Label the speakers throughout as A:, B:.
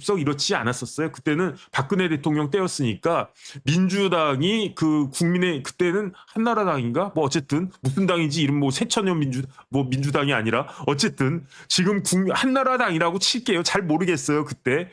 A: 썩 이렇지 않았었어요. 그때는 박근혜 대통령 때였으니까 민주당이 그 국민의 그때는 한나라당인가 뭐 어쨌든 무슨 당인지 이름 뭐 새천년 민주당이 아니라 어쨌든 지금 한나라당이라고 칠게요. 잘 모르겠어요. 그때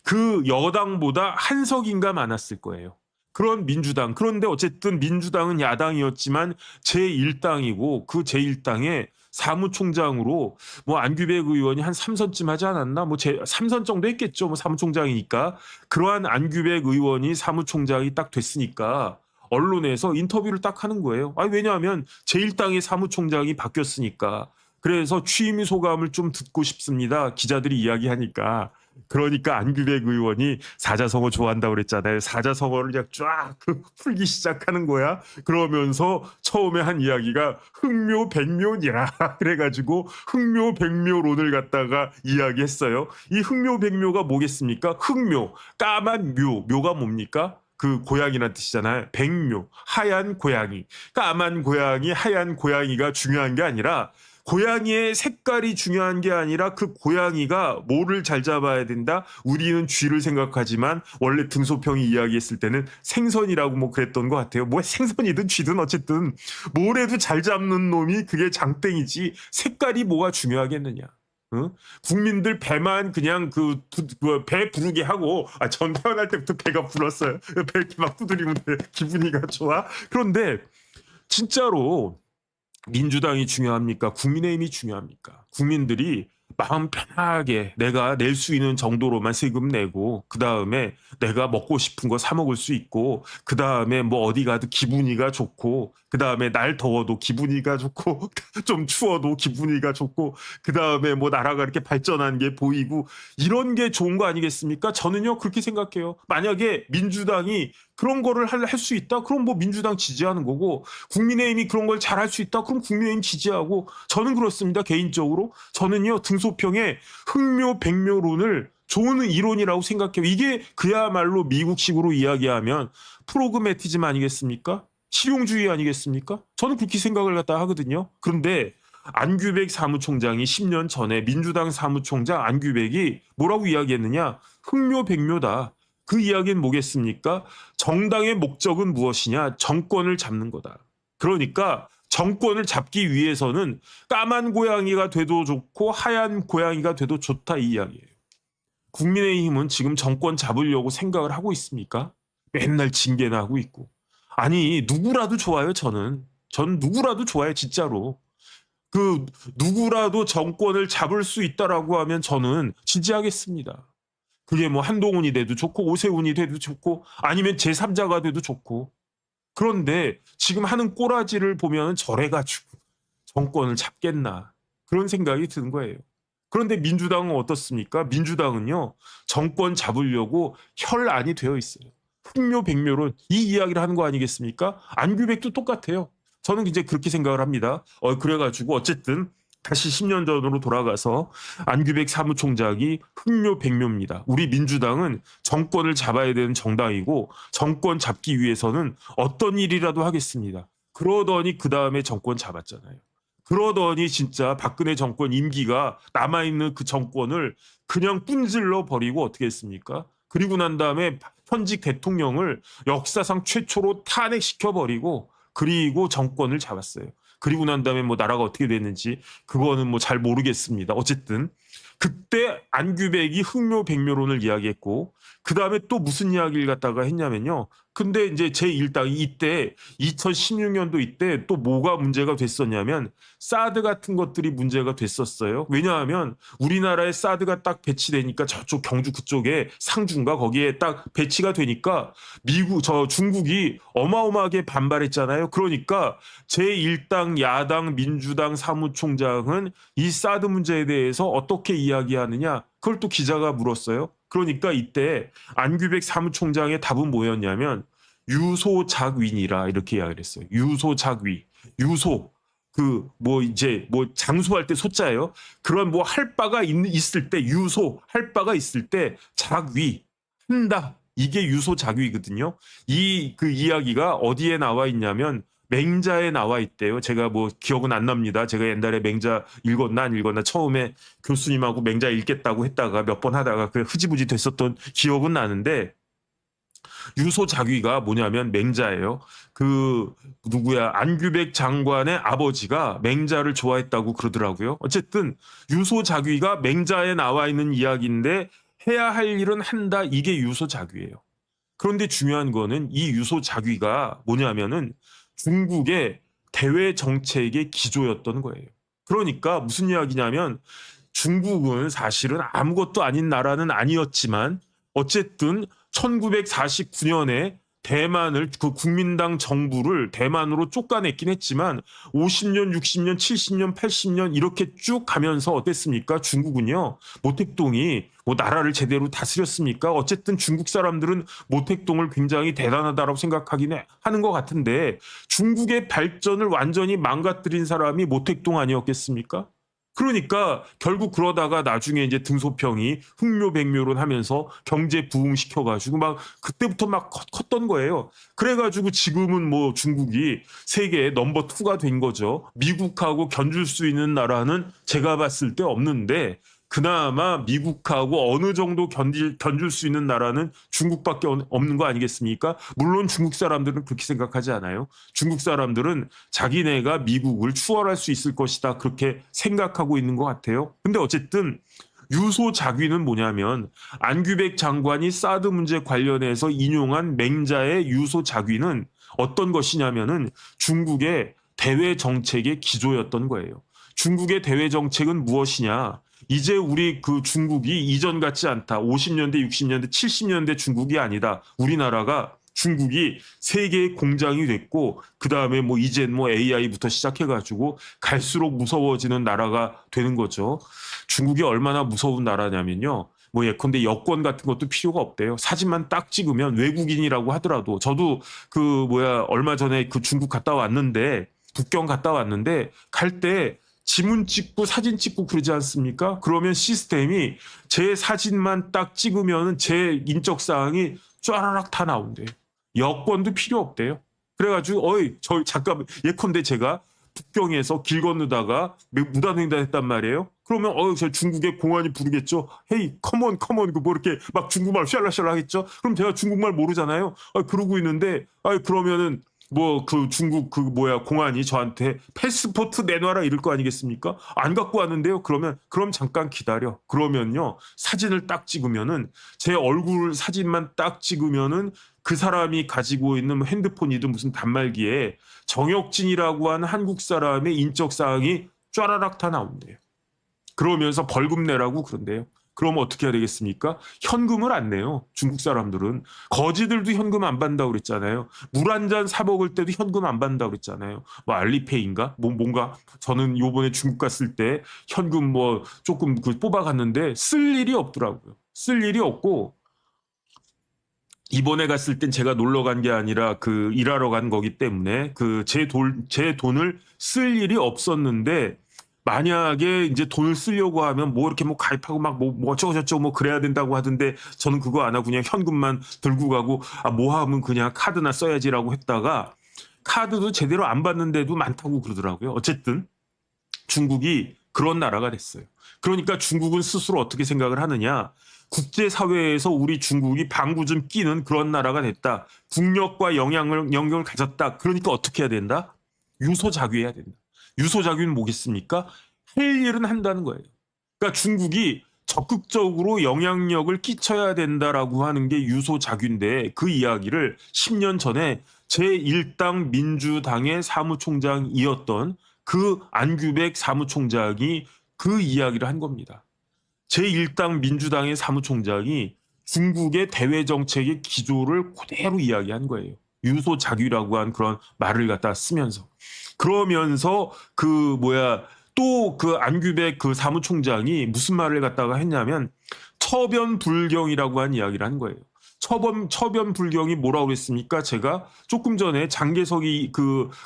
A: 그 여당보다 한석인가 많았을 거예요. 그런 민주당. 그런데 어쨌든 민주당은 야당이었지만 제1당이고 그 제1당의 사무총장으로 뭐 안규백 의원이 한 3선쯤 하지 않았나? 뭐 3선 정도 했겠죠. 뭐 사무총장이니까. 그러한 안규백 의원이 사무총장이 딱 됐으니까 언론에서 인터뷰를 딱 하는 거예요. 아니 왜냐하면 제1당의 사무총장이 바뀌었으니까. 그래서 취임 소감을 좀 듣고 싶습니다. 기자들이 이야기하니까. 그러니까 안규백 의원이 사자성어 좋아한다고 그랬잖아요. 사자성어를 그냥 쫙 풀기 시작하는 거야. 그러면서 처음에 한 이야기가 흥묘백묘니라 그래가지고 흥묘백묘론을 갖다가 이야기했어요. 이 흥묘백묘가 뭐겠습니까? 흥묘, 까만 묘, 묘가 뭡니까? 그 고양이란 뜻이잖아요. 백묘, 하얀 고양이. 까만 고양이, 하얀 고양이가 중요한 게 아니라 고양이의 색깔이 중요한 게 아니라 그 고양이가 뭐를 잘 잡아야 된다? 우리는 쥐를 생각하지만 원래 등소평이 이야기했을 때는 생선이라고 뭐 그랬던 것 같아요. 뭐 생선이든 쥐든 어쨌든 뭐래도 잘 잡는 놈이 그게 장땡이지 색깔이 뭐가 중요하겠느냐. 응? 국민들 배만 그냥 배 부르게 하고 전 태어날 때부터 배가 불었어요. 배 이렇게 막 두드리면 기분이가 좋아. 그런데 진짜로 민주당이 중요합니까? 국민의힘이 중요합니까? 국민들이 마음 편하게 내가 낼 수 있는 정도로만 세금 내고 그 다음에 내가 먹고 싶은 거 사 먹을 수 있고 그 다음에 뭐 어디 가도 기분이가 좋고 그 다음에 날 더워도 기분이가 좋고 좀 추워도 기분이가 좋고 그 다음에 뭐 나라가 이렇게 발전한 게 보이고 이런 게 좋은 거 아니겠습니까? 저는요 그렇게 생각해요. 만약에 민주당이 그런 거를 할 수 있다? 그럼 뭐 민주당 지지하는 거고 국민의힘이 그런 걸 잘 할 수 있다? 그럼 국민의힘 지지하고 저는 그렇습니다. 개인적으로. 저는요 등소평의 흥묘백묘론을 좋은 이론이라고 생각해요. 이게 그야말로 미국식으로 이야기하면 프로그매티즘 아니겠습니까? 실용주의 아니겠습니까? 저는 그렇게 생각을 갖다 하거든요. 그런데 안규백 사무총장이 10년 전에 민주당 사무총장 안규백이 뭐라고 이야기했느냐? 흥묘백묘다. 그 이야기는 뭐겠습니까? 정당의 목적은 무엇이냐? 정권을 잡는 거다. 그러니까 정권을 잡기 위해서는 까만 고양이가 돼도 좋고 하얀 고양이가 돼도 좋다 이 이야기예요. 국민의힘은 지금 정권 잡으려고 생각을 하고 있습니까? 맨날 징계나 하고 있고. 아니 누구라도 좋아요 저는. 전 누구라도 좋아요 진짜로. 그 누구라도 정권을 잡을 수 있다라고 하면 저는 지지하겠습니다. 그게 뭐 한동훈이 돼도 좋고 오세훈이 돼도 좋고 아니면 제3자가 돼도 좋고. 그런데 지금 하는 꼬라지를 보면 저래가지고 정권을 잡겠나 그런 생각이 드는 거예요. 그런데 민주당은 어떻습니까? 민주당은요 정권 잡으려고 혈안이 되어 있어요. 흥묘백묘론 이 이야기를 하는 거 아니겠습니까? 안규백도 똑같아요. 저는 이제 그렇게 생각을 합니다. 그래가지고 어쨌든 다시 10년 전으로 돌아가서 안규백 사무총장이 흥묘백묘입니다. 우리 민주당은 정권을 잡아야 되는 정당이고 정권 잡기 위해서는 어떤 일이라도 하겠습니다. 그러더니 그 다음에 정권 잡았잖아요. 그러더니 진짜 박근혜 정권 임기가 남아있는 그 정권을 그냥 뿜질러 버리고 어떻게 했습니까? 그리고 난 다음에 현직 대통령을 역사상 최초로 탄핵시켜 버리고 그리고 정권을 잡았어요. 그리고 난 다음에 뭐 나라가 어떻게 됐는지 그거는 뭐 잘 모르겠습니다. 어쨌든 그때 안규백이 흥묘백묘론을 이야기했고 그 다음에 또 무슨 이야기를 갖다가 했냐면요. 근데 이제 제1당이 이때 2016년도 이때 또 뭐가 문제가 됐었냐면 사드 같은 것들이 문제가 됐었어요. 왜냐하면 우리나라에 사드가 딱 배치되니까 저쪽 경주 그쪽에 상주인가 거기에 딱 배치가 되니까 중국이 어마어마하게 반발했잖아요. 그러니까 제1당 야당 민주당 사무총장은 이 사드 문제에 대해서 어떻게 이야기하느냐 그걸 또 기자가 물었어요. 그러니까 이때 안규백 사무총장의 답은 뭐였냐면 유소작위니라 이렇게 이야기를 했어요. 유소작위. 유소. 이제 장소할 때 소자예요. 그런 뭐 할 바가 있을 때 유소 할 바가 있을 때 작위 한다. 이게 유소작위거든요. 그 이야기가 어디에 나와 있냐면 맹자에 나와 있대요. 제가 뭐 기억은 안 납니다. 제가 옛날에 맹자 읽었나 안 읽었나 처음에 교수님하고 맹자 읽겠다고 했다가 몇 번 하다가 그 흐지부지 됐었던 기억은 나는데 유소작위가 뭐냐면 맹자예요. 그 누구야 안규백 장관의 아버지가 맹자를 좋아했다고 그러더라고요. 어쨌든 유소작위가 맹자에 나와 있는 이야기인데 해야 할 일은 한다. 이게 유소작위예요. 그런데 중요한 거는 이 유소작위가 뭐냐면은 중국의 대외 정책의 기조였던 거예요. 그러니까 무슨 이야기냐면 중국은 사실은 아무것도 아닌 나라는 아니었지만 어쨌든 1949년에 대만을 그 국민당 정부를 대만으로 쫓아냈긴 했지만 50년, 60년, 70년, 80년 이렇게 쭉 가면서 어땠습니까? 중국은요. 모택동이 뭐 나라를 제대로 다스렸습니까? 어쨌든 중국 사람들은 모택동을 굉장히 대단하다고 생각하긴 하는 것 같은데 중국의 발전을 완전히 망가뜨린 사람이 모택동 아니었겠습니까? 그러니까 결국 그러다가 나중에 이제 등소평이 흥묘백묘론 하면서 경제 부흥시켜가지고 막 그때부터 막 컸던 거예요. 그래가지고 지금은 뭐 중국이 세계 넘버 투가 된 거죠. 미국하고 견줄 수 있는 나라는 제가 봤을 때 없는데 그나마 미국하고 어느 정도 견줄 수 있는 나라는 중국밖에 없는 거 아니겠습니까? 물론 중국 사람들은 그렇게 생각하지 않아요. 중국 사람들은 자기네가 미국을 추월할 수 있을 것이다. 그렇게 생각하고 있는 것 같아요. 근데 어쨌든 유소작위는 뭐냐면 안규백 장관이 사드 문제 관련해서 인용한 맹자의 유소작위는 어떤 것이냐면은 중국의 대외 정책의 기조였던 거예요. 중국의 대외 정책은 무엇이냐? 이제 우리 그 중국이 이전 같지 않다. 50년대, 60년대, 70년대 중국이 아니다. 우리나라가 중국이 세계의 공장이 됐고 그 다음에 뭐 이젠 뭐 AI부터 시작해가지고 갈수록 무서워지는 나라가 되는 거죠. 중국이 얼마나 무서운 나라냐면요. 뭐 예컨대 여권 같은 것도 필요가 없대요. 사진만 딱 찍으면 외국인이라고 하더라도 저도 그 뭐야 얼마 전에 그 중국 갔다 왔는데 북경 갔다 왔는데 갈 때 지문 찍고 사진 찍고 그러지 않습니까? 그러면 시스템이 제 사진만 딱 찍으면 제 인적 사항이 쫘라락 다 나온대요. 여권도 필요 없대요. 그래가지고 저 잠깐 예컨대 제가 북경에서 길 건너다가 무단횡단했단 말이에요. 그러면 저 중국의 공안이 부르겠죠. 헤이 컴온 그 뭐 이렇게 막 중국말 샬라샬라 하겠죠. 그럼 제가 중국말 모르잖아요. 그러고 있는데 그러면은 뭐 그 중국 그 뭐야 공안이 저한테 패스포트 내놔라 이럴 거 아니겠습니까? 안 갖고 왔는데요. 그럼 잠깐 기다려. 그러면요 사진을 딱 찍으면은 제 얼굴 사진만 딱 찍으면은 그 사람이 가지고 있는 핸드폰이든 무슨 단말기에 정혁진이라고 하는 한국 사람의 인적 사항이 쫘라락 다 나온대요. 그러면서 벌금 내라고 그런대요. 그럼 어떻게 해야 되겠습니까? 현금을 안 내요. 중국 사람들은. 거지들도 현금 안 받는다고 그랬잖아요. 물 한 잔 사 먹을 때도 현금 안 받는다고 그랬잖아요. 뭐 알리페이인가? 뭔가 저는 요번에 중국 갔을 때 현금 뭐 조금 그 뽑아갔는데 쓸 일이 없더라고요. 쓸 일이 없고 이번에 갔을 땐 제가 놀러 간 게 아니라 그 일하러 간 거기 때문에 그 제 돈을 쓸 일이 없었는데 만약에 이제 돈을 쓰려고 하면 뭐 이렇게 뭐 가입하고 막 뭐 어쩌고저쩌고 뭐 그래야 된다고 하던데 저는 그거 안 하고 그냥 현금만 들고 가고 뭐 하면 그냥 카드나 써야지라고 했다가 카드도 제대로 안 받는데도 많다고 그러더라고요. 어쨌든 중국이 그런 나라가 됐어요. 그러니까 중국은 스스로 어떻게 생각을 하느냐. 국제사회에서 우리 중국이 방구 좀 끼는 그런 나라가 됐다. 국력과 영향을 가졌다. 그러니까 어떻게 해야 된다? 유소작위해야 된다. 유소작위는 뭐겠습니까? 할 일은 한다는 거예요. 그러니까 중국이 적극적으로 영향력을 끼쳐야 된다라고 하는 게 유소작위인데 그 이야기를 10년 전에 제1당 민주당의 사무총장이었던 그 안규백 사무총장이 그 이야기를 한 겁니다. 제1당 민주당의 사무총장이 중국의 대외 정책의 기조를 그대로 이야기한 거예요. 유소작위라고 한 그런 말을 갖다 쓰면서. 그러면서 또 그 안규백 그 사무총장이 무슨 말을 갖다가 했냐면 처변불경이라고 한 이야기를 한 거예요. 처변불경이 뭐라고 그랬습니까? 제가 조금 전에 장개석이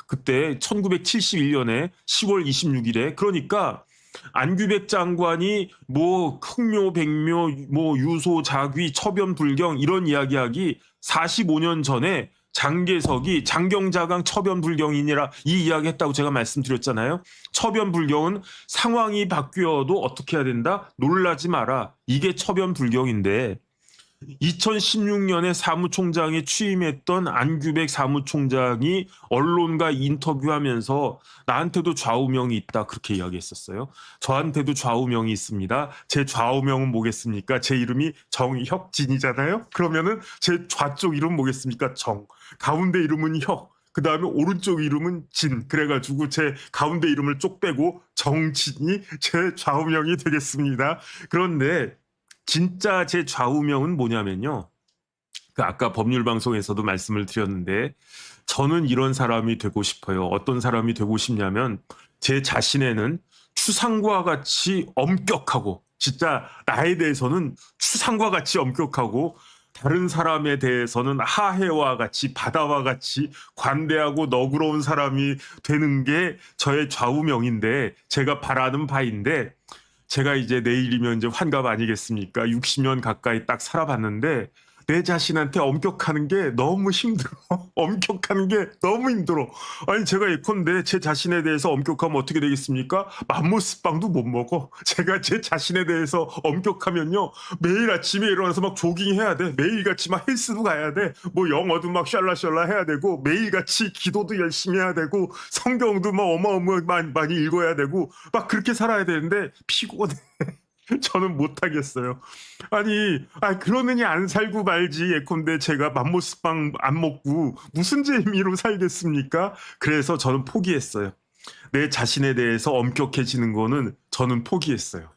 A: 그때 1971년에 10월 26일에 그러니까 안규백 장관이 뭐 흥묘백묘 뭐 유소작위 처변불경 이런 이야기하기 45년 전에 장개석이 장경자강 처변불경이니라 이 이야기 했다고 제가 말씀드렸잖아요. 처변불경은 상황이 바뀌어도 어떻게 해야 된다? 놀라지 마라. 이게 처변불경인데 2016년에 사무총장에 취임했던 안규백 사무총장이 언론과 인터뷰하면서 나한테도 좌우명이 있다 그렇게 이야기했었어요. 저한테도 좌우명이 있습니다. 제 좌우명은 뭐겠습니까? 제 이름이 정혁진이잖아요. 그러면은 제 좌쪽 이름 뭐겠습니까? 정. 가운데 이름은 혁. 그 다음에 오른쪽 이름은 진. 그래가지고 제 가운데 이름을 쪽 빼고 정진이 제 좌우명이 되겠습니다. 그런데 진짜 제 좌우명은 뭐냐면요. 그 아까 법률방송에서도 말씀을 드렸는데 저는 이런 사람이 되고 싶어요. 어떤 사람이 되고 싶냐면 제 자신에는 추상과 같이 엄격하고 진짜 나에 대해서는 추상과 같이 엄격하고 다른 사람에 대해서는 하해와 같이 바다와 같이 관대하고 너그러운 사람이 되는 게 저의 좌우명인데 제가 바라는 바인데 제가 이제 내일이면 이제 환갑 아니겠습니까? 60년 가까이 딱 살아봤는데 내 자신한테 엄격하는 게 너무 힘들어. 엄격하는 게 너무 힘들어. 아니 제가 예컨대 제 자신에 대해서 엄격하면 어떻게 되겠습니까? 맘모스빵도 못 먹어. 제가 제 자신에 대해서 엄격하면요. 매일 아침에 일어나서 막 조깅해야 돼. 매일같이 막 헬스도 가야 돼. 뭐 영어도 막 샬라샬라 해야 되고 매일같이 기도도 열심히 해야 되고 성경도 막 어마어마하게 많이 읽어야 되고 막 그렇게 살아야 되는데 피곤해. 저는 못하겠어요. 아니, 그러느니 안 살고 말지. 예컨대 제가 맘모스빵 안 먹고 무슨 재미로 살겠습니까? 그래서 저는 포기했어요. 내 자신에 대해서 엄격해지는 거는 저는 포기했어요.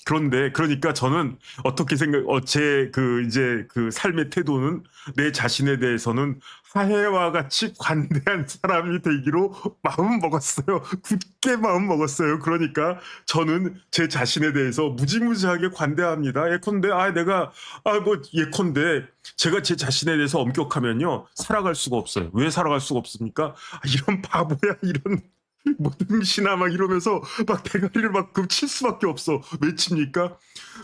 A: 그런데 그러니까 저는 어떻게 제 이제 그 삶의 태도는 내 자신에 대해서는 하해와 같이 관대한 사람이 되기로 마음 먹었어요. 굳게 마음 먹었어요. 그러니까 저는 제 자신에 대해서 무지무지하게 관대합니다. 예컨대 예컨대 제가 제 자신에 대해서 엄격하면요 살아갈 수가 없어요. 왜 살아갈 수가 없습니까? 이런 바보야 이런. 뭐 등신아 막 이러면서 막 대가리를 막 칠 수밖에 없어. 왜 칩니까?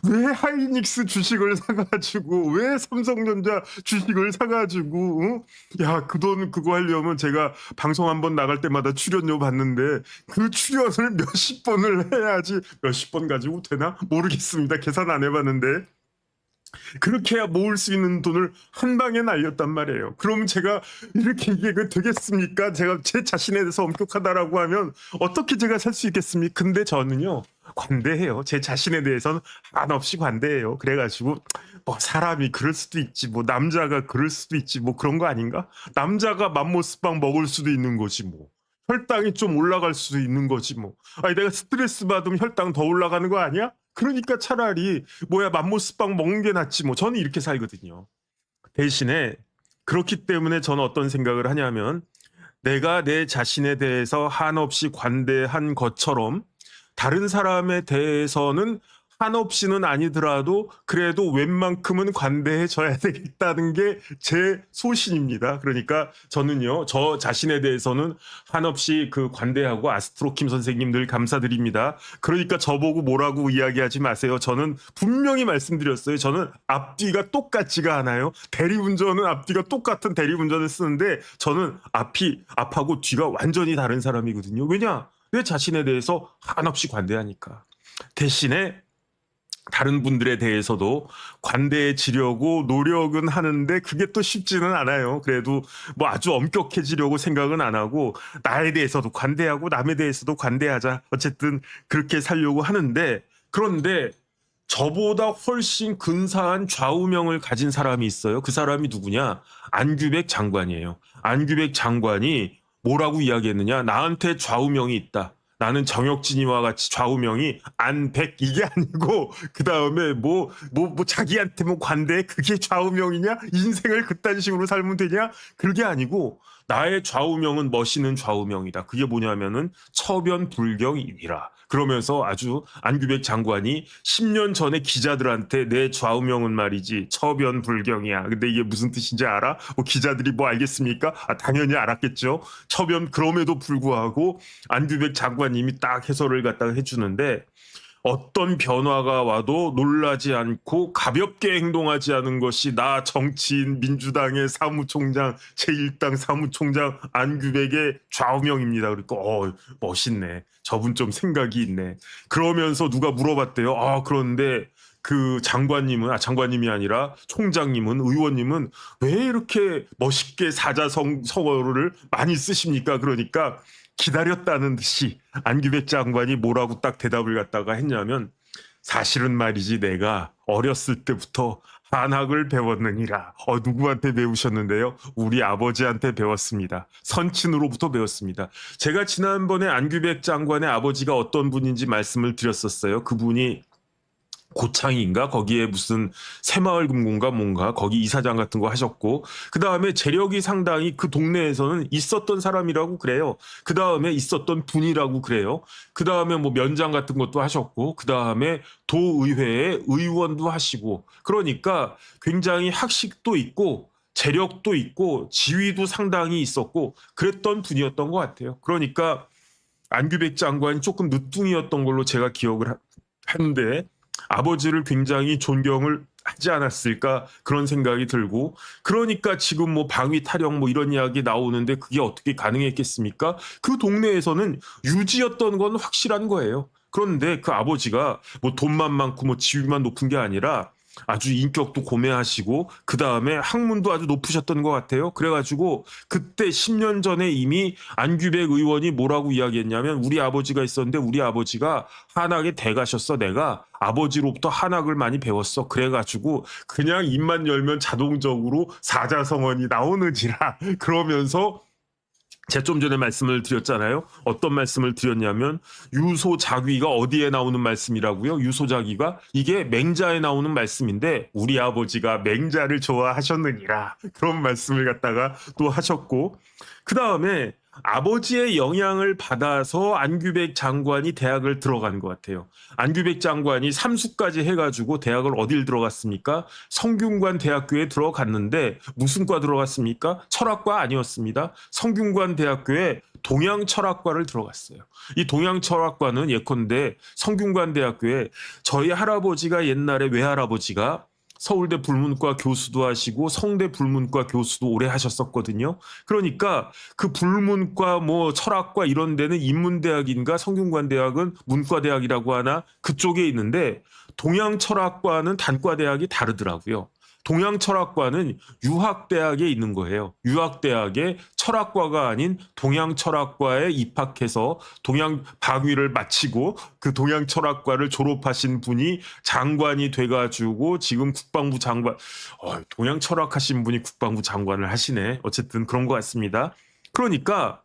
A: 왜 하이닉스 주식을 사가지고 왜 삼성전자 주식을 사가지고 야, 그 돈 그거 하려면 제가 방송 한번 나갈 때마다 출연료 받는데 그 출연을 몇십 번을 해야지. 몇십 번 가지고 되나? 모르겠습니다. 계산 안 해봤는데 그렇게 해야 모을 수 있는 돈을 한 방에 날렸단 말이에요. 그럼 제가 이렇게 이게 되겠습니까? 제가 제 자신에 대해서 엄격하다라고 하면 어떻게 제가 살 수 있겠습니까? 근데 저는요 관대해요. 제 자신에 대해서는 한없이 관대해요. 그래가지고 뭐 사람이 그럴 수도 있지, 뭐 남자가 그럴 수도 있지, 뭐 그런 거 아닌가? 남자가 맘모스빵 먹을 수도 있는 거지 뭐. 혈당이 좀 올라갈 수도 있는 거지 뭐. 아니 내가 스트레스 받으면 혈당 더 올라가는 거 아니야? 그러니까 차라리 맘모스빵 먹는 게 낫지 뭐. 저는 이렇게 살거든요. 대신에 그렇기 때문에 저는 어떤 생각을 하냐면 내가 내 자신에 대해서 한없이 관대한 것처럼 다른 사람에 대해서는 한없이는 아니더라도 그래도 웬만큼은 관대해져야 되겠다는 게 제 소신입니다. 그러니까 저는요, 저 자신에 대해서는 한없이 그 관대하고 아스트로킴 선생님 늘 감사드립니다. 그러니까 저보고 뭐라고 이야기하지 마세요. 저는 분명히 말씀드렸어요. 저는 앞뒤가 똑같지가 않아요. 대리운전은 앞뒤가 똑같은 대리운전을 쓰는데 저는 앞하고 뒤가 완전히 다른 사람이거든요. 왜냐? 내 자신에 대해서 한없이 관대하니까. 대신에 다른 분들에 대해서도 관대해지려고 노력은 하는데 그게 또 쉽지는 않아요. 그래도 뭐 아주 엄격해지려고 생각은 안 하고 나에 대해서도 관대하고 남에 대해서도 관대하자. 어쨌든 그렇게 살려고 하는데 그런데 저보다 훨씬 근사한 좌우명을 가진 사람이 있어요. 그 사람이 누구냐? 안규백 장관이에요. 안규백 장관이 뭐라고 이야기했느냐? 나한테 좌우명이 있다. 나는 정혁진이와 같이 좌우명이 안백 이게 아니고 그 다음에 뭐 자기한테 뭐 관대 그게 좌우명이냐? 인생을 그딴 식으로 살면 되냐? 그게 아니고 나의 좌우명은 멋있는 좌우명이다. 그게 뭐냐면은 처변불경이라. 그러면서 아주 안규백 장관이 10년 전에 기자들한테 내 좌우명은 말이지 처변불경이야. 근데 이게 무슨 뜻인지 알아? 뭐 기자들이 뭐 알겠습니까? 당연히 알았겠죠. 그럼에도 불구하고 안규백 장관님이 딱 해설을 갖다가 해주는데 어떤 변화가 와도 놀라지 않고 가볍게 행동하지 않은 것이 나 정치인 민주당의 사무총장 제1당 사무총장 안규백의 좌우명입니다. 그러니까 멋있네. 저분 좀 생각이 있네. 그러면서 누가 물어봤대요. 그런데 그 장관님이 아니라 총장님은 의원님은 왜 이렇게 멋있게 사자성어를 많이 쓰십니까? 그러니까 기다렸다는 듯이 안규백 장관이 뭐라고 딱 대답을 갖다가 했냐면 사실은 말이지 내가 어렸을 때부터 한학을 배웠느니라. 누구한테 배우셨는데요? 우리 아버지한테 배웠습니다. 선친으로부터 배웠습니다. 제가 지난번에 안규백 장관의 아버지가 어떤 분인지 말씀을 드렸었어요. 그분이 고창인가 거기에 무슨 새마을금고인가 뭔가 거기 이사장 같은 거 하셨고 그 다음에 재력이 상당히 그 동네에서는 있었던 사람이라고 그래요. 그 다음에 있었던 분이라고 그래요. 그 다음에 뭐 면장 같은 것도 하셨고 그 다음에 도의회의 의원도 하시고 그러니까 굉장히 학식도 있고 재력도 있고 지위도 상당히 있었고 그랬던 분이었던 것 같아요. 그러니까 안규백 장관이 조금 늦둥이였던 걸로 제가 기억을 하는데 아버지를 굉장히 존경을 하지 않았을까 그런 생각이 들고 그러니까 지금 뭐 방위 타령 뭐 이런 이야기 나오는데 그게 어떻게 가능했겠습니까? 그 동네에서는 유지였던 건 확실한 거예요. 그런데 그 아버지가 뭐 돈만 많고 뭐 지위만 높은 게 아니라 아주 인격도 고매하시고 그 다음에 학문도 아주 높으셨던 것 같아요. 그래가지고 그때 10년 전에 이미 안규백 의원이 뭐라고 이야기했냐면 우리 아버지가 있었는데 우리 아버지가 한학에 대가셨어. 내가 아버지로부터 한학을 많이 배웠어. 그래가지고 그냥 입만 열면 자동적으로 사자성어니 나오는지라 그러면서 제가 좀 전에 말씀을 드렸잖아요. 어떤 말씀을 드렸냐면 유소자귀가 어디에 나오는 말씀이라고요? 유소자귀가 이게 맹자에 나오는 말씀인데 우리 아버지가 맹자를 좋아하셨느니라 그런 말씀을 갖다가 또 하셨고 그 다음에 아버지의 영향을 받아서 안규백 장관이 대학을 들어간 것 같아요. 안규백 장관이 삼수까지 해가지고 대학을 어딜 들어갔습니까? 성균관 대학교에 들어갔는데 무슨 과 들어갔습니까? 철학과 아니었습니다. 성균관 대학교에 동양철학과를 들어갔어요. 이 동양철학과는 예컨대 성균관 대학교에 저희 할아버지가 옛날에 외할아버지가 서울대 불문과 교수도 하시고 성대 불문과 교수도 오래 하셨었거든요. 그러니까 그 불문과 뭐 철학과 이런 데는 인문대학인가 성균관 대학은 문과대학이라고 하나 그쪽에 있는데 동양철학과는 단과대학이 다르더라고요. 동양철학과는 유학대학에 있는 거예요. 유학대학에 철학과가 아닌 동양철학과에 입학해서 동양 박위를 마치고 그 동양철학과를 졸업하신 분이 장관이 돼가지고 지금 국방부 장관, 동양철학하신 분이 국방부 장관을 하시네. 어쨌든 그런 것 같습니다. 그러니까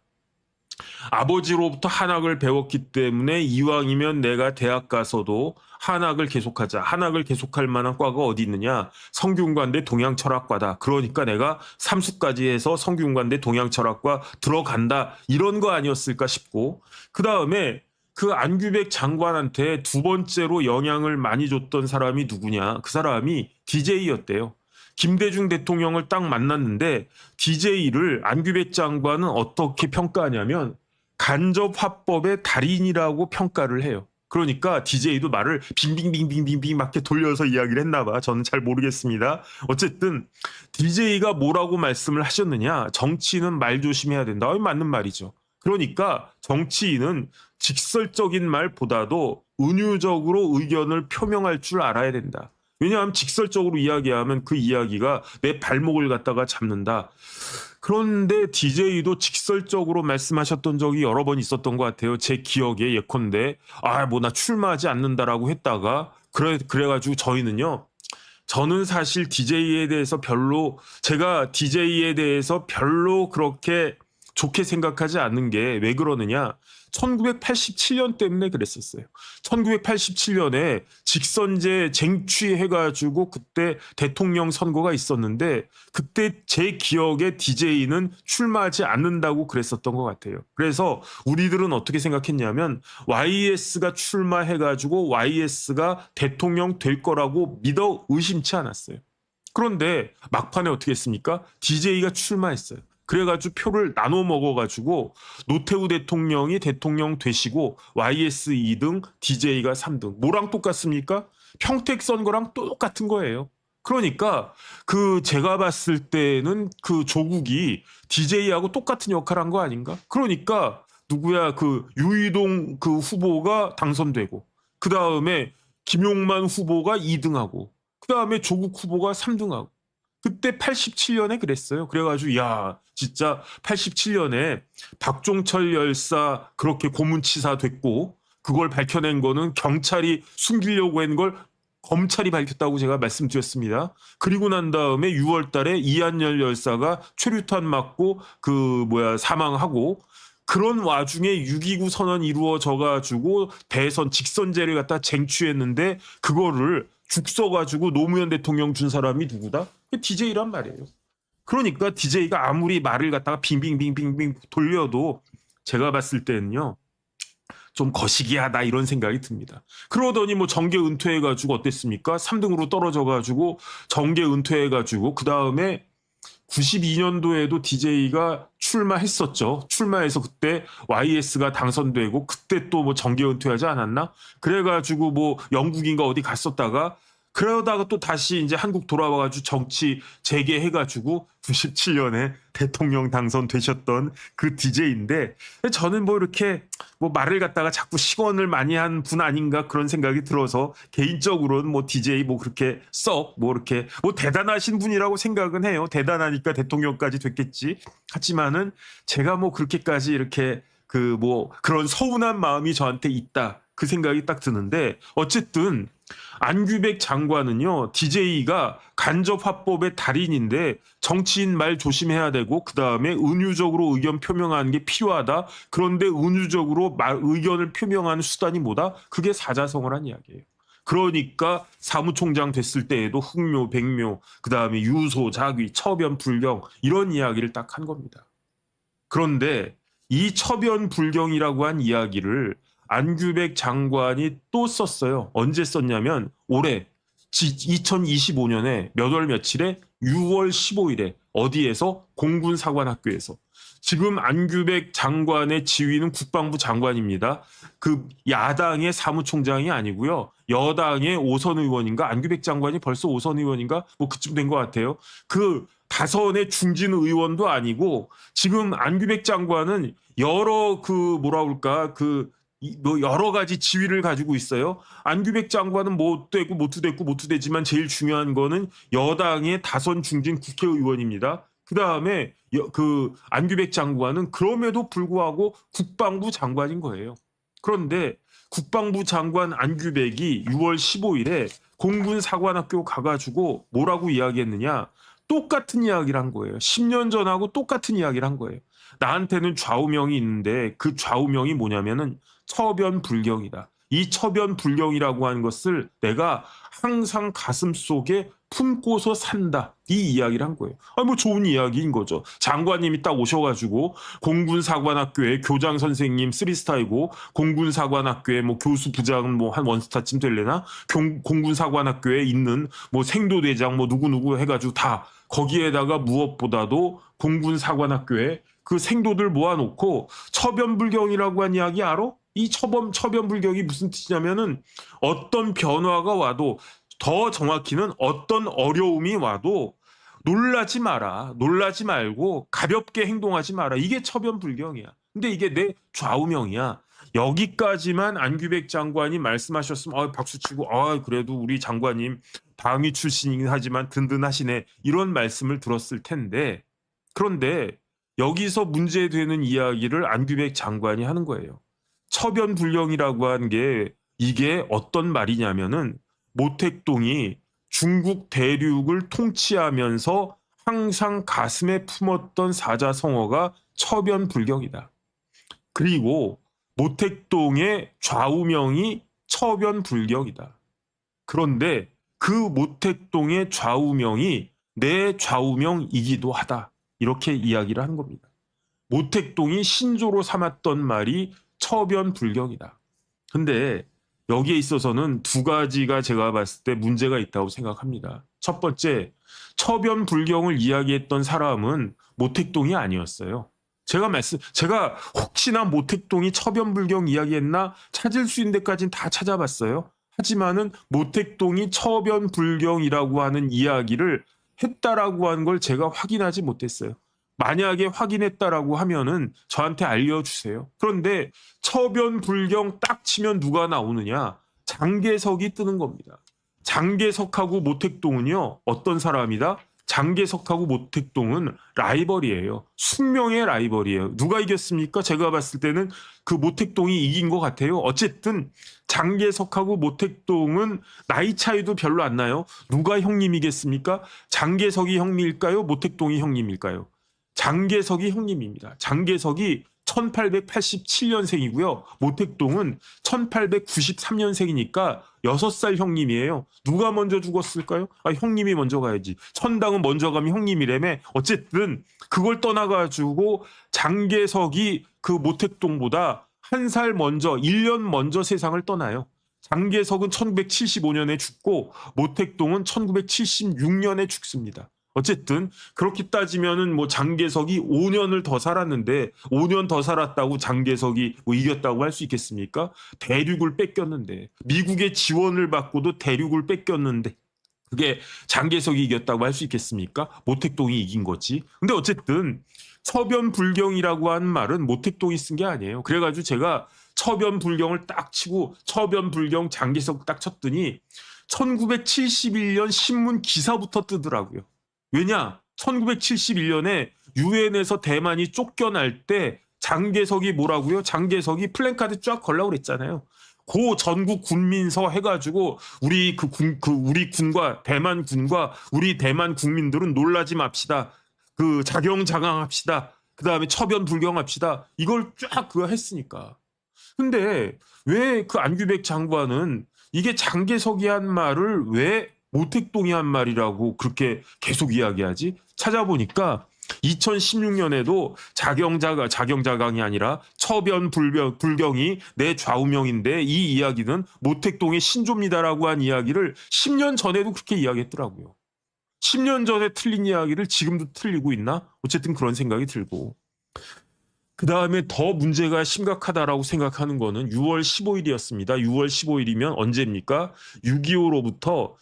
A: 아버지로부터 한학을 배웠기 때문에 이왕이면 내가 대학 가서도 한학을 계속하자. 한학을 계속할 만한 과가 어디 있느냐? 성균관대 동양철학과다. 그러니까 내가 삼수까지 해서 성균관대 동양철학과 들어간다. 이런 거 아니었을까 싶고 그 다음에 그 안규백 장관한테 두 번째로 영향을 많이 줬던 사람이 누구냐? 그 사람이 DJ였대요. 김대중 대통령을 딱 만났는데 DJ를 안규백 장관은 어떻게 평가하냐면 간접화법의 달인이라고 평가를 해요. 그러니까 DJ도 말을 빙빙빙빙빙빙 막 이렇게 돌려서 이야기를 했나 봐. 저는 잘 모르겠습니다. 어쨌든 DJ가 뭐라고 말씀을 하셨느냐. 정치인은 말 조심해야 된다. 맞는 말이죠. 그러니까 정치인은 직설적인 말보다도 은유적으로 의견을 표명할 줄 알아야 된다. 왜냐하면 직설적으로 이야기하면 그 이야기가 내 발목을 갖다가 잡는다. 그런데 DJ도 직설적으로 말씀하셨던 적이 여러 번 있었던 것 같아요. 제 기억에 예컨대 뭐 나 출마하지 않는다라고 했다가 그래가지고 저는 사실 DJ에 대해서 제가 DJ에 대해서 별로 그렇게 좋게 생각하지 않는 게 왜 그러느냐. 1987년 때문에 그랬었어요. 1987년에 직선제 쟁취해가지고 그때 대통령 선거가 있었는데 그때 제 기억에 DJ는 출마하지 않는다고 그랬었던 것 같아요. 그래서 우리들은 어떻게 생각했냐면 YS가 출마해가지고 YS가 대통령 될 거라고 믿어 의심치 않았어요. 그런데 막판에 어떻게 했습니까? DJ가 출마했어요. 그래가지고 표를 나눠 먹어가지고 노태우 대통령이 대통령 되시고 YS 2등, DJ가 3등. 뭐랑 똑같습니까? 평택 선거랑 똑같은 거예요. 그러니까 그 제가 봤을 때는 그 조국이 DJ하고 똑같은 역할을 한 거 아닌가? 그러니까 누구야 그 유이동 그 후보가 당선되고 그 다음에 김용만 후보가 2등하고 그 다음에 조국 후보가 3등하고 그때 87년에 그랬어요. 그래가지고 야 진짜 87년에 박종철 열사 그렇게 고문치사 됐고 그걸 밝혀낸 거는 경찰이 숨기려고 한 걸 검찰이 밝혔다고 제가 말씀드렸습니다. 그리고 난 다음에 6월 달에 이한열 열사가 최루탄 맞고 사망하고 그런 와중에 6.29 선언 이루어져 가지고 대선 직선제를 갖다 쟁취했는데 그거를 죽 써가지고 노무현 대통령 준 사람이 누구다? DJ란 말이에요. 그러니까 DJ가 아무리 말을 갖다가 빙빙빙빙빙 돌려도 제가 봤을 때는요. 좀 거시기하다 이런 생각이 듭니다. 그러더니 뭐 정계 은퇴해가지고 어땠습니까? 3등으로 떨어져가지고 정계 은퇴해가지고 그 다음에 92년도에도 DJ가 출마했었죠. 출마해서 그때 YS가 당선되고 그때 또 뭐 정계 은퇴하지 않았나? 그래가지고 뭐 영국인가 어디 갔었다가 그러다가 또 다시 이제 한국 돌아와가지고 정치 재개해가지고 97년에 대통령 당선되셨던 그 DJ인데 저는 뭐 이렇게 뭐 말을 갖다가 자꾸 식언을 많이 한 분 아닌가 그런 생각이 들어서 개인적으로는 뭐 DJ 뭐 그렇게 썩 뭐 이렇게 뭐 대단하신 분이라고 생각은 해요. 대단하니까 대통령까지 됐겠지. 하지만은 제가 뭐 그렇게까지 이렇게 그 뭐 그런 서운한 마음이 저한테 있다. 그 생각이 딱 드는데 어쨌든 안규백 장관은요 DJ가 간접화법의 달인인데 정치인 말 조심해야 되고 그 다음에 은유적으로 의견 표명하는 게 필요하다. 그런데 은유적으로 의견을 표명하는 수단이 뭐다? 그게 사자성어란 이야기예요. 그러니까 사무총장 됐을 때에도 흑묘, 백묘, 그 다음에 유소, 자귀, 처변, 불경 이런 이야기를 딱 한 겁니다. 그런데 이 처변, 불경이라고 한 이야기를 안규백 장관이 또 썼어요. 언제 썼냐면 올해 2025년에 몇 월 며칠에 6월 15일에 어디에서 공군사관학교에서 지금 안규백 장관의 지위는 국방부 장관입니다. 그 야당의 사무총장이 아니고요. 여당의 오선 의원인가 안규백 장관이 벌써 오선 의원인가 뭐 그쯤 된 것 같아요. 그 다선의 중진 의원도 아니고 지금 안규백 장관은 여러 뭐 여러 가지 지위를 가지고 있어요. 안규백 장관은 못 되지만 제일 중요한 거는 여당의 다선 중진 국회의원입니다. 그 다음에 그 안규백 장관은 그럼에도 불구하고 국방부 장관인 거예요. 그런데 국방부 장관 안규백이 6월 15일에 공군사관학교 가가지고 뭐라고 이야기했느냐? 똑같은 이야기를 한 거예요. 10년 전하고 똑같은 이야기를 한 거예요. 나한테는 좌우명이 있는데 그 좌우명이 뭐냐면은 처변불경이다. 이 처변불경이라고 하는 것을 내가 항상 가슴속에 품고서 산다. 이 이야기를 한 거예요. 뭐 좋은 이야기인 거죠. 장관님이 딱 오셔가지고 공군사관학교에 교장 선생님 3스타이고 공군사관학교에 뭐 교수 부장은 뭐 한 원스타쯤 될래나 공군사관학교에 있는 뭐 생도대장 뭐 누구누구 해가지고 다 거기에다가 무엇보다도 공군사관학교에 그 생도들 모아놓고 처변불경이라고 한 이야기 알아? 이 처변불경이 무슨 뜻이냐면은 어떤 변화가 와도 더 정확히는 어떤 어려움이 와도 놀라지 마라. 놀라지 말고 가볍게 행동하지 마라. 이게 처변불경이야. 근데 이게 내 좌우명이야. 여기까지만 안규백 장관이 말씀하셨으면 박수치고 그래도 우리 장관님 방위 출신이긴 하지만 든든하시네. 이런 말씀을 들었을 텐데 그런데 여기서 문제되는 이야기를 안규백 장관이 하는 거예요. 처변불경이라고 한 게 이게 어떤 말이냐면은 모택동이 중국 대륙을 통치하면서 항상 가슴에 품었던 사자성어가 처변불경이다. 그리고 모택동의 좌우명이 처변불경이다. 그런데 그 모택동의 좌우명이 내 좌우명이기도 하다. 이렇게 이야기를 하는 겁니다. 모택동이 신조로 삼았던 말이 처변불경이다. 근데 여기에 있어서는 두 가지가 제가 봤을 때 문제가 있다고 생각합니다. 첫 번째, 처변불경을 이야기했던 사람은 모택동이 아니었어요. 제가 혹시나 모택동이 처변불경 이야기했나 찾을 수 있는 데까지는 다 찾아봤어요. 하지만은 모택동이 처변불경이라고 하는 이야기를 했다라고 하는 걸 제가 확인하지 못했어요. 만약에 확인했다라고 하면은 저한테 알려주세요. 그런데 처변불경 딱 치면 누가 나오느냐? 장계석이 뜨는 겁니다. 장계석하고 모택동은요, 어떤 사람이다? 장계석하고 모택동은 라이벌이에요. 숙명의 라이벌이에요. 누가 이겼습니까? 제가 봤을 때는 그 모택동이 이긴 것 같아요. 어쨌든 장계석하고 모택동은 나이 차이도 별로 안 나요. 누가 형님이겠습니까? 장계석이 형님일까요? 모택동이 형님일까요? 장계석이 형님입니다. 장계석이 1887년생이고요. 모택동은 1893년생이니까 6살 형님이에요. 누가 먼저 죽었을까요? 형님이 먼저 가야지. 천당은 먼저 가면 형님이라며. 어쨌든 그걸 떠나가지고 장계석이 그 모택동보다 한 살 먼저, 1년 먼저 세상을 떠나요. 장계석은 1975년에 죽고 모택동은 1976년에 죽습니다. 어쨌든 그렇게 따지면은 뭐 장계석이 5년을 더 살았는데 5년 더 살았다고 장계석이 뭐 이겼다고 할 수 있겠습니까? 대륙을 뺏겼는데 미국의 지원을 받고도 대륙을 뺏겼는데 그게 장계석이 이겼다고 할 수 있겠습니까? 모택동이 이긴 거지. 근데 어쨌든 처변불경이라고 하는 말은 모택동이 쓴 게 아니에요. 그래가지고 제가 처변불경을 딱 치고 처변불경 장계석 딱 쳤더니 1971년 신문 기사부터 뜨더라고요. 왜냐? 1971년에 유엔에서 대만이 쫓겨날 때 장계석이 뭐라고요? 장계석이 플랜카드 쫙 걸라고 그랬잖아요. 고 전국 군민서 해가지고 우리 우리 군과 대만 군과 우리 대만 국민들은 놀라지 맙시다. 그 자경자강합시다. 그 다음에 처변불경합시다. 이걸 쫙 그거 했으니까. 근데 왜 그 안규백 장관은 이게 장계석이 한 말을 왜 모택동이 한 말이라고 그렇게 계속 이야기하지? 찾아보니까 2016년에도 자경자강이 아니라 처변불경이 내 좌우명인데 이 이야기는 모택동의 신조입니다라고 한 이야기를 10년 전에도 그렇게 이야기했더라고요. 10년 전에 틀린 이야기를 지금도 틀리고 있나? 어쨌든 그런 생각이 들고. 그 다음에 더 문제가 심각하다라고 생각하는 거는 6월 15일이었습니다. 6월 15일이면 언제입니까? 6.25로부터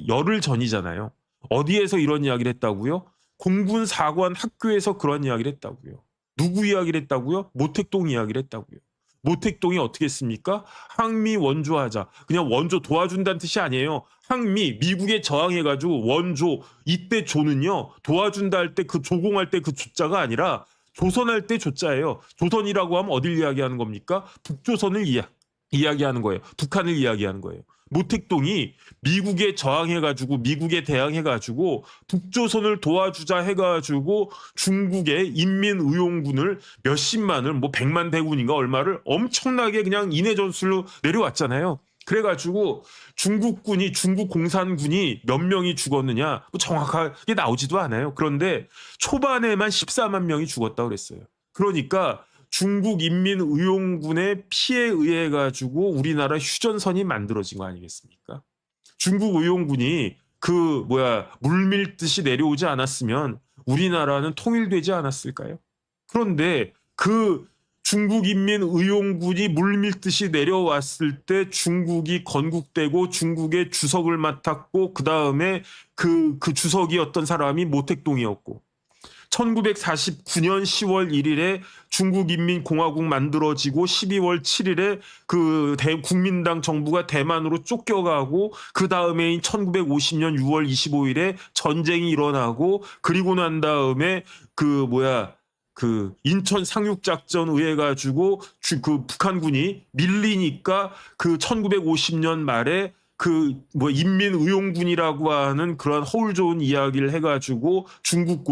A: 열흘 전이잖아요. 어디에서 이런 이야기를 했다고요? 공군 사관 학교에서 그런 이야기를 했다고요. 누구 이야기를 했다고요? 모택동 이야기를 했다고요. 모택동이 어떻게 했습니까? 항미 원조하자. 그냥 원조 도와준다는 뜻이 아니에요. 항미 미국에 저항해가지고 원조 이때 조는요. 도와준다 할 때 그 조공할 때 그 조자가 아니라 조선할 때 조자예요. 조선이라고 하면 어딜 이야기하는 겁니까? 북조선을 이야기하는 거예요. 북한을 이야기하는 거예요. 모택동이 미국에 저항해가지고 미국에 대항해가지고 북조선을 도와주자 해가지고 중국의 인민의용군을 몇십만을 뭐 100만 대군인가 얼마를 엄청나게 그냥 인해 전술로 내려왔잖아요. 그래가지고 중국 공산군이 몇 명이 죽었느냐 뭐 정확하게 나오지도 않아요. 그런데 초반에만 14만 명이 죽었다고 그랬어요. 그러니까 중국 인민의용군의 피해에 의해 가지고 우리나라 휴전선이 만들어진 거 아니겠습니까? 중국 의용군이 물밀듯이 내려오지 않았으면 우리나라는 통일되지 않았을까요? 그런데 그 중국 인민의용군이 물밀듯이 내려왔을 때 중국이 건국되고 중국의 주석을 맡았고 그 다음에 그 주석이었던 사람이 모택동이었고 1949년 10월 1일에 중국인민공화국 만들어지고 12월 7일에 그 국민당 정부가 대만으로 쫓겨가고 그 다음에인 1950년 6월 25일에 전쟁이 일어나고 그리고 난 다음에 인천 상륙작전 의해 가지고 그 북한군이 밀리니까 그 1950년 말에 인민의용군이라고 하는 그런 허울 좋은 이야기를 해가지고 중국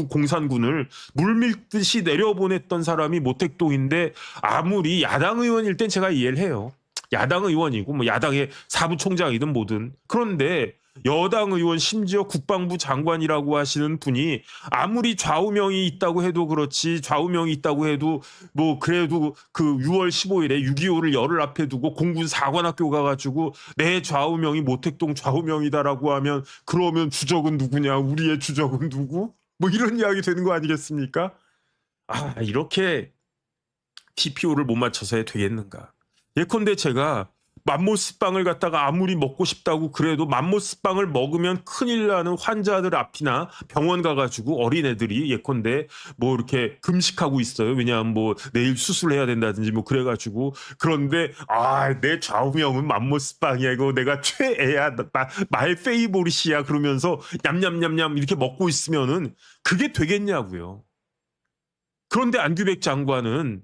A: 공산군을 물밀듯이 내려보냈던 사람이 모택동인데 아무리 야당 의원일 땐 제가 이해를 해요. 야당 의원이고 뭐 야당의 사무총장이든 뭐든. 그런데 여당 의원 심지어 국방부 장관이라고 하시는 분이 아무리 좌우명이 있다고 해도 그렇지 좌우명이 있다고 해도 뭐 그래도 그 6월 15일에 6.25를 열흘 앞에 두고 공군 사관학교 가가지고 내 좌우명이 모택동 좌우명이다라고 하면 그러면 주적은 누구냐? 우리의 주적은 누구? 뭐 이런 이야기 되는 거 아니겠습니까? 아, 이렇게 TPO를 못 맞춰서 해야 되겠는가? 예컨대 제가 맘모스빵을 갖다가 아무리 먹고 싶다고 그래도 맘모스빵을 먹으면 큰일 나는 환자들 앞이나 병원 가가지고 어린애들이 예컨대 뭐 이렇게 금식하고 있어요. 왜냐하면 뭐 내일 수술해야 된다든지 뭐 그래가지고. 그런데 내 좌우명은 맘모스빵이야, 이거 내가 최애야, 마의 페이보릿이야 그러면서 냠냠냠냠 이렇게 먹고 있으면은 그게 되겠냐고요. 그런데 안규백 장관은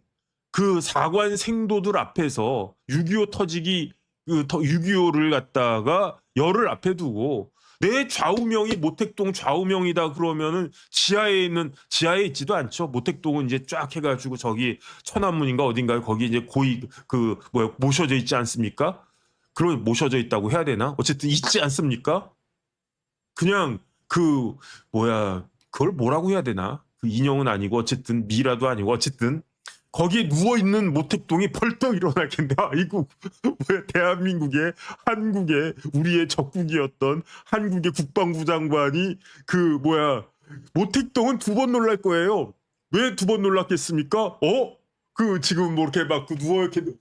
A: 그 사관 생도들 앞에서 6.25 터지기 6.25를 갖다가 열을 앞에 두고 내 좌우명이 모택동 좌우명이다 그러면은 지하에 있지도 않죠. 모택동은 이제 쫙 해가지고 저기 천안문인가 어딘가에 거기 이제 고이 모셔져 있지 않습니까? 그럼 모셔져 있다고 해야 되나? 어쨌든 있지 않습니까? 그냥 그걸 뭐라고 해야 되나? 그 인형은 아니고 어쨌든 미라도 아니고 어쨌든 거기에 누워있는 모택동이 벌떡 일어나겠네. 아이고, 대한민국의, 한국의, 우리의 적국이었던 한국의 국방부 장관이 모택동은 2번 놀랄 거예요. 왜 2번 놀랐겠습니까? 지금 뭐 이렇게 막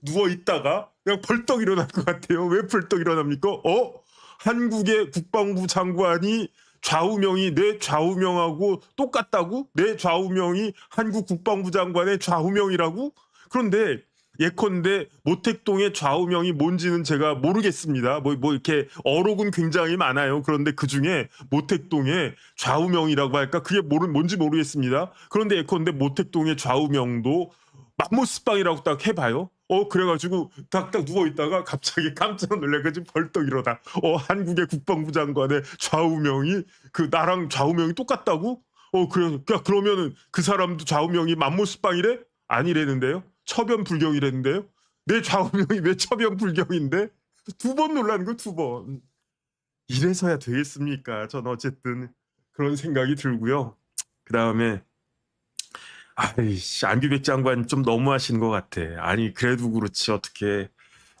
A: 누워있다가 그냥 벌떡 일어날 것 같아요. 왜 벌떡 일어납니까? 한국의 국방부 장관이 좌우명이 내 좌우명하고 똑같다고? 내 좌우명이 한국 국방부 장관의 좌우명이라고? 그런데 예컨대 모택동의 좌우명이 뭔지는 제가 모르겠습니다. 뭐 이렇게 어록은 굉장히 많아요. 그런데 그 중에 모택동의 좌우명이라고 할까? 그게 뭔지 모르겠습니다. 그런데 예컨대 모택동의 좌우명도 맘모스빵이라고 딱 해봐요. 그래가지고 딱딱 누워있다가 갑자기 깜짝 놀래가지고 벌떡 일어나. 한국의 국방부 장관의 좌우명이 나랑 좌우명이 똑같다고? 그러면은 그 사람도 좌우명이 맘모스빵이래? 아니래는데요. 처변불경이랬는데요. 내 좌우명이 왜 처변불경인데? 2번 놀라는 거 2번. 이래서야 되겠습니까? 전 어쨌든 그런 생각이 들고요. 그 다음에 안규백 장관 좀 너무하시는 것 같아. 아니 그래도 그렇지 어떻게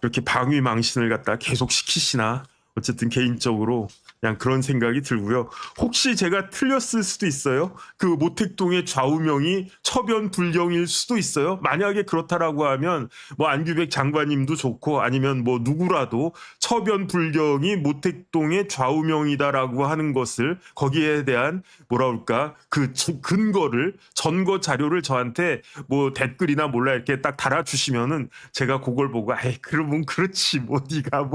A: 이렇게 방위망신을 갖다 계속 시키시나. 어쨌든 개인적으로 그냥 그런 생각이 들고요. 혹시 제가 틀렸을 수도 있어요. 그 모택동의 좌우명이 처변불경일 수도 있어요. 만약에 그렇다라고 하면 뭐 안규백 장관님도 좋고 아니면 뭐 누구라도 처변불경이 모택동의 좌우명이다라고 하는 것을 거기에 대한 그 근거를 전거 자료를 저한테 뭐 댓글이나 몰라 이렇게 딱 달아주시면은 제가 그걸 보고 그러면 그렇지 뭐 네가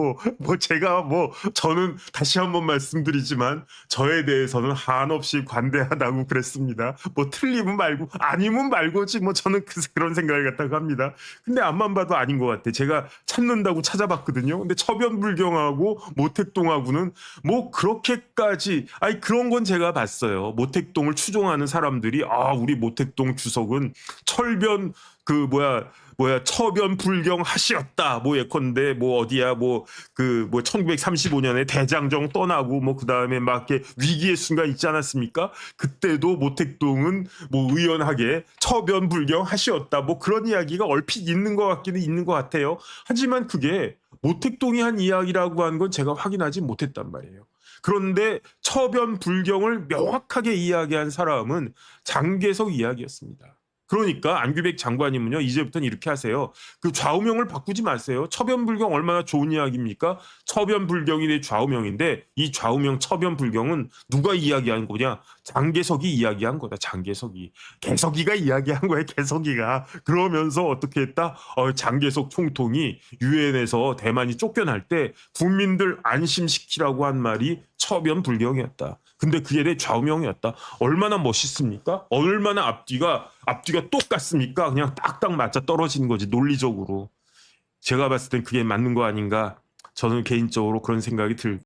A: 제가 저는 다시 한번 말씀드리지만 저에 대해서는 한없이 관대하다고 그랬습니다. 뭐 틀리면 말고 아니면 말고지 뭐 저는 그런 생각을 갖다가 합니다. 근데 앞만 봐도 아닌 것 같아. 제가 찾는다고 찾아봤거든요. 근데 처변불경하고 모택동하고는 뭐 그렇게까지 그런 건 제가 봤어요. 모택동을 추종하는 사람들이 우리 모택동 주석은 철변 처변불경 하시었다. 예컨대 어디야 1935년에 대장정 떠나고 그 다음에 막 이렇게 위기의 순간 있지 않았습니까? 그때도 모택동은 의연하게 처변불경 하시었다. 그런 이야기가 얼핏 있는 것 같기는 있는 것 같아요. 하지만 그게 모택동이 한 이야기라고 한 건 제가 확인하지 못했단 말이에요. 그런데 처변불경을 명확하게 이야기한 사람은 장개석 이야기였습니다. 그러니까 안규백 장관님은요 이제부터는 이렇게 하세요. 그 좌우명을 바꾸지 마세요. 처변불경 얼마나 좋은 이야기입니까? 처변불경이 내 좌우명인데 이 좌우명 처변불경은 누가 이야기한 거냐? 장개석이 이야기한 거다. 장개석이. 개석이가 이야기한 거야. 개석이가. 그러면서 어떻게 했다? 장개석 총통이 유엔에서 대만이 쫓겨날 때 국민들 안심시키라고 한 말이 처변불경이었다. 근데 그게 내 좌우명이었다. 얼마나 멋있습니까? 얼마나 앞뒤가 똑같습니까? 그냥 딱딱 맞아 떨어지는 거지 논리적으로. 제가 봤을 땐 그게 맞는 거 아닌가. 저는 개인적으로 그런 생각이 들고